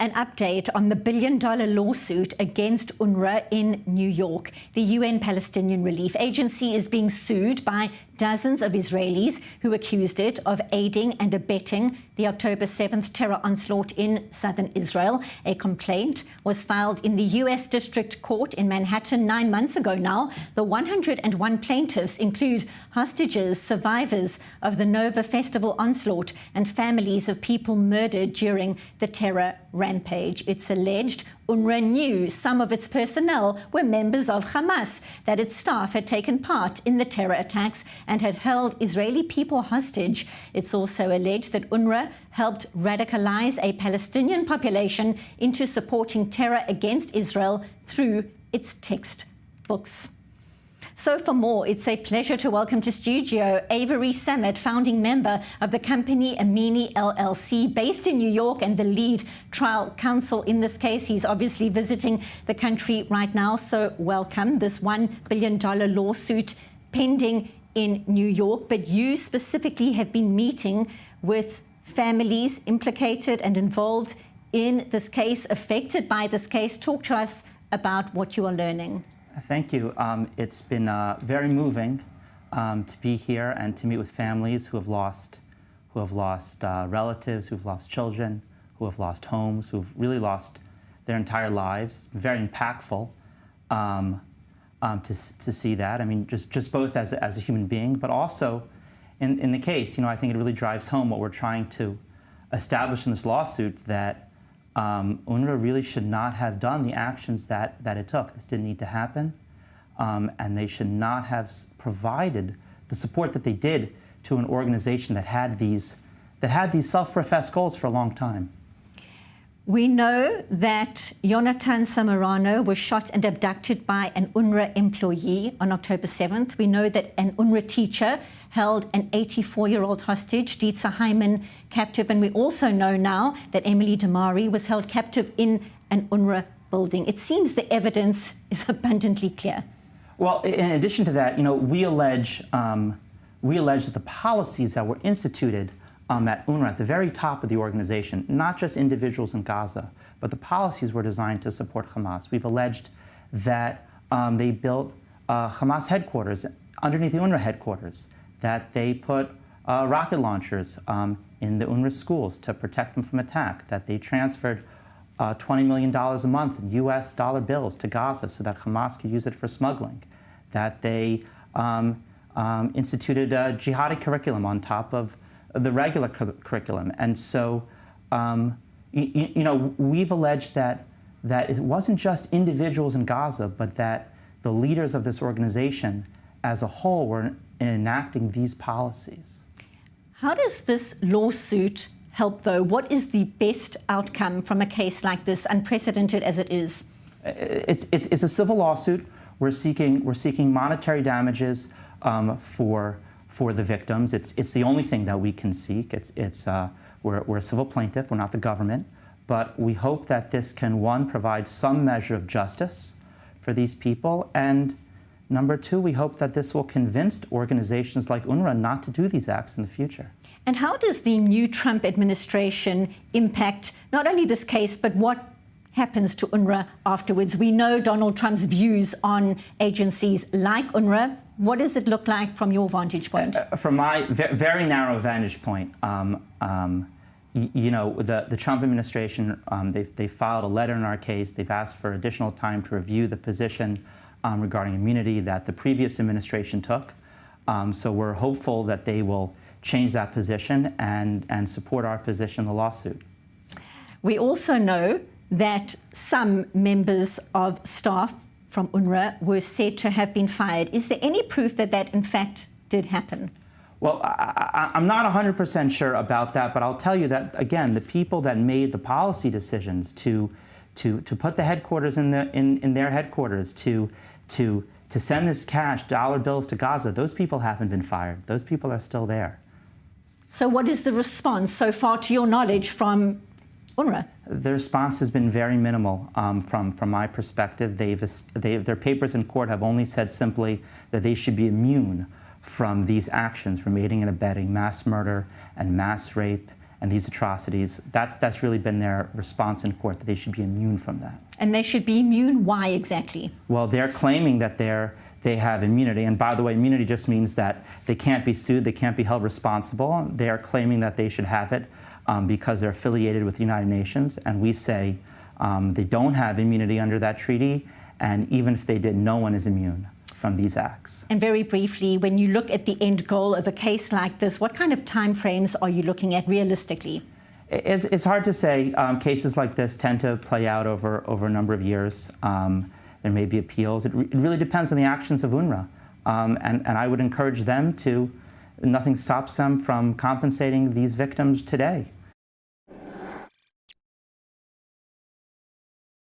An update on the billion-dollar lawsuit against UNRWA in New York. The UN Palestinian Relief Agency is being sued by dozens of Israelis who accused it of aiding and abetting the October 7th terror onslaught in southern Israel. A complaint was filed in the U.S. District Court in Manhattan 9 months ago now. The 101 plaintiffs include hostages, survivors of the Nova Festival onslaught, and families of people murdered during the terror rampage. It's alleged UNRWA knew some of its personnel were members of Hamas, that its staff had taken part in the terror attacks and had held Israeli people hostage. It's also alleged that UNRWA helped radicalize a Palestinian population into supporting terror against Israel through its textbooks. So for more, it's a pleasure to welcome to studio Avery Samet, founding member of the company Amini LLC, based in New York and the lead trial counsel in this case. He's obviously visiting the country right now, so welcome. This $1 billion lawsuit pending in New York, but you specifically have been meeting with families implicated and involved in this case, affected by this case. Talk to us about what you are learning. Thank you. It's been very moving to be here and to meet with families who have lost relatives, who've lost children, who have lost homes, who've really lost their entire lives. Very impactful to see that. I mean, just both as a human being, but also in the case. You know, I think it really drives home what we're trying to establish in this lawsuit, that UNRWA really should not have done the actions that it took. This didn't need to happen, and they should not have provided the support that they did to an organization that had these self-professed goals for a long time. We know that Yonatan Samarano was shot and abducted by an UNRWA employee on October 7th. We know that an UNRWA teacher held an 84-year-old hostage, Dietza Hyman, captive. And we also know now that Emily Damari was held captive in an UNRWA building. It seems the evidence is abundantly clear. Well, in addition to that, you know, we allege that the policies that were instituted at UNRWA, at the very top of the organization, not just individuals in Gaza, but the policies were designed to support Hamas. We've alleged that they built Hamas headquarters underneath the UNRWA headquarters, that they put rocket launchers in the UNRWA schools to protect them from attack, that they transferred $20 million a month in US dollar bills to Gaza so that Hamas could use it for smuggling, that they instituted a jihadi curriculum on top of the regular curriculum. And so, you know, we've alleged that it wasn't just individuals in Gaza, but that the leaders of this organization as a whole were enacting these policies. How does this lawsuit help, though? What is the best outcome from a case like this, unprecedented as it is? It's a civil lawsuit. We're seeking monetary damages for the victims. It's the only thing that we can seek. We're a civil plaintiff. We're not the government, but we hope that this can, one, provide some measure of justice for these people, and number two, we hope that this will convince organizations like UNRWA not to do these acts in the future. And how does the new Trump administration impact not only this case, but what happens to UNRWA afterwards? We know Donald Trump's views on agencies like UNRWA. What does it look like from your vantage point? From my very narrow vantage point, you know, the Trump administration, they filed a letter in our case. They've asked for additional time to review the position regarding immunity that the previous administration took. So we're hopeful that they will change that position and support our position in the lawsuit. We also know that some members of staff from UNRWA were said to have been fired. Is there any proof that that in fact did happen? Well, I'm not 100% sure about that, but I'll tell you that, again, the people that made the policy decisions to put the headquarters in their headquarters, to send this cash, dollar bills to Gaza, those people haven't been fired. Those people are still there. So what is the response so far, to your knowledge, from UNRWA? The response has been very minimal from my perspective. Their papers in court have only said simply that they should be immune from these actions, from aiding and abetting mass murder and mass rape and these atrocities, that's really been their response in court, that they should be immune from that. And they should be immune. Why exactly? Well, they're claiming that they have immunity. And by the way, immunity just means that they can't be sued, they can't be held responsible. They are claiming that they should have it because they're affiliated with the United Nations. And we say they don't have immunity under that treaty. And even if they did, no one is immune from these acts. And very briefly, when you look at the end goal of a case like this, what kind of timeframes are you looking at realistically? It's hard to say. Cases like this tend to play out over a number of years. There may be appeals. It really depends on the actions of UNRWA. And I would encourage them to, nothing stops them from compensating these victims today.